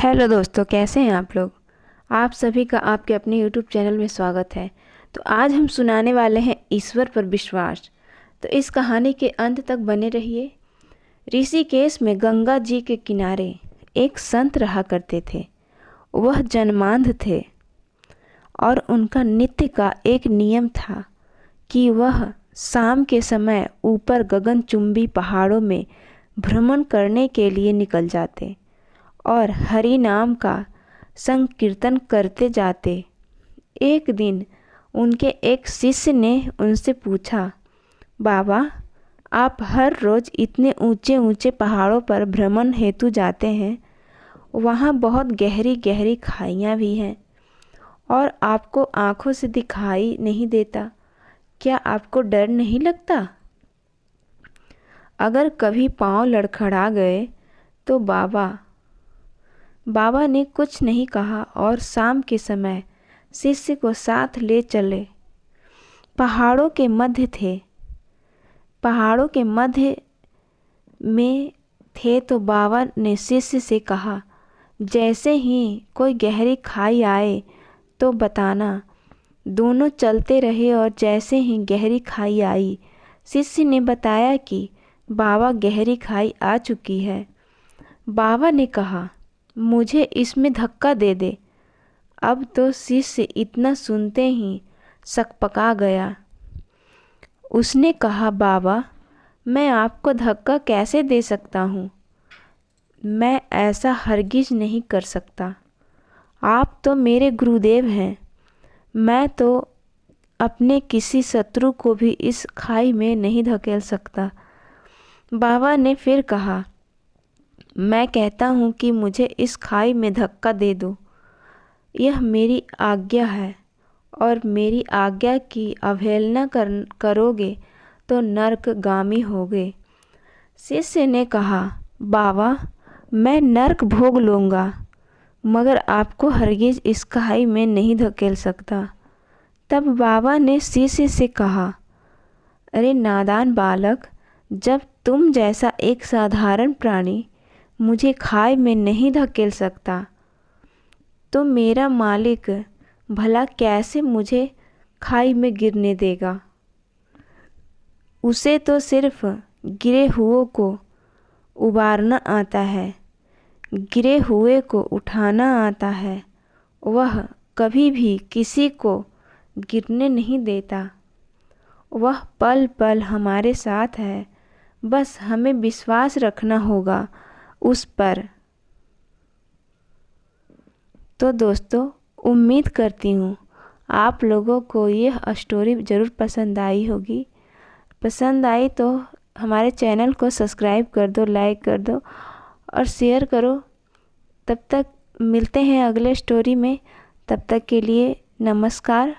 Hello दोस्तों, कैसे हैं आप लोग। आप सभी का आपके अपने यूट्यूब चैनल में स्वागत है। तो आज हम सुनाने वाले हैं ईश्वर पर विश्वास। तो इस कहानी के अंत तक बने रहिए। ऋषिकेश में गंगा जी के किनारे एक संत रहा करते थे। वह जन्मांध थे और उनका नित्य का एक नियम था कि वह शाम के समय ऊपर गगनचुंबी पहाड़ों में भ्रमण करने के लिए निकल जाते और हरि नाम का संकीर्तन करते जाते। एक दिन उनके एक शिष्य ने उनसे पूछा, बाबा, आप हर रोज़ इतने ऊंचे ऊंचे पहाड़ों पर भ्रमण हेतु जाते हैं, वहाँ बहुत गहरी गहरी खाइयाँ भी हैं और आपको आँखों से दिखाई नहीं देता, क्या आपको डर नहीं लगता? अगर कभी पाँव लड़खड़ा गए तो बाबा ने कुछ नहीं कहा और शाम के समय शिष्य को साथ ले चले। पहाड़ों के मध्य में थे तो बाबा ने शिष्य से कहा, जैसे ही कोई गहरी खाई आए तो बताना। दोनों चलते रहे और जैसे ही गहरी खाई आई, शिष्य ने बताया कि बाबा, गहरी खाई आ चुकी है। बाबा ने कहा, मुझे इसमें धक्का दे दे। अब तो शिष्य इतना सुनते ही सकपका गया। उसने कहा, बाबा, मैं आपको धक्का कैसे दे सकता हूँ? मैं ऐसा हरगिज नहीं कर सकता। आप तो मेरे गुरुदेव हैं। मैं तो अपने किसी शत्रु को भी इस खाई में नहीं धकेल सकता। बाबा ने फिर कहा, मैं कहता हूँ कि मुझे इस खाई में धक्का दे दो। यह मेरी आज्ञा है और मेरी आज्ञा की अवहेलना करोगे तो नरकगामी होगे। शिष्य ने कहा, बाबा, मैं नरक भोग लूँगा मगर आपको हरगिज इस खाई में नहीं धकेल सकता। तब बाबा ने शिष्य से कहा, अरे नादान बालक, जब तुम जैसा एक साधारण प्राणी मुझे खाई में नहीं धकेल सकता तो मेरा मालिक भला कैसे मुझे खाई में गिरने देगा? उसे तो सिर्फ गिरे हुए को उबारना आता है, गिरे हुए को उठाना आता है। वह कभी भी किसी को गिरने नहीं देता। वह पल पल हमारे साथ है, बस हमें विश्वास रखना होगा उस पर। तो दोस्तों, उम्मीद करती हूँ आप लोगों को यह स्टोरी ज़रूर पसंद आई होगी। पसंद आई तो हमारे चैनल को सब्सक्राइब कर दो, लाइक कर दो और शेयर करो। तब तक मिलते हैं अगले स्टोरी में। तब तक के लिए नमस्कार।